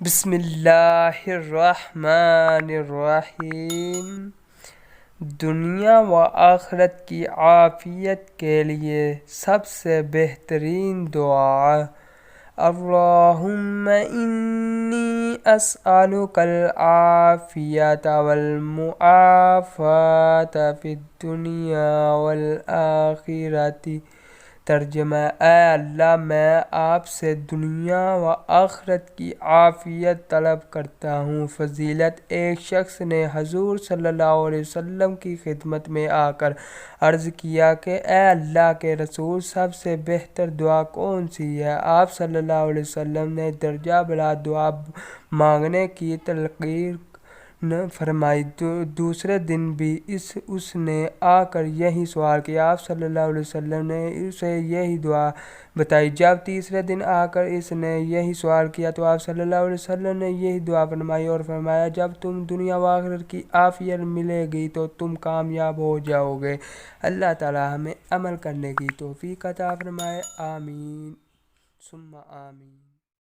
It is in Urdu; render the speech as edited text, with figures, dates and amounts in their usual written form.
بسم اللہ الرحمن الرحیم۔ دنیا و آخرت کی عافیت کے لیے سب سے بہترین دعا اللہم انی اسألک العافیت والمعافات فی الدنیا والآخرت۔ ترجمہ: اے اللہ، میں آپ سے دنیا و آخرت کی عافیت طلب کرتا ہوں۔ فضیلت: ایک شخص نے حضور صلی اللہ علیہ وسلم کی خدمت میں آ کر عرض کیا کہ اے اللہ کے رسول، سب سے بہتر دعا کون سی ہے؟ آپ صلی اللہ علیہ وسلم نے درجہ بالا دعا مانگنے کی تلقین فرمائی۔ دوسرے دن بھی اس نے آ کر یہی سوال کیا۔ آپ صلی اللہ علیہ وسلم نے اسے یہی دعا بتائی۔ جب تیسرے دن آ کر اس نے یہی سوال کیا تو آپ صلی اللہ علیہ وسلم نے یہی دعا فرمائی اور فرمایا، جب تم دنیا و آخرت کی عافیت ملے گی تو تم کامیاب ہو جاؤ گے۔ اللہ تعالی ہمیں عمل کرنے کی توفیق عطا فرمائے۔ آمین ثم آمین۔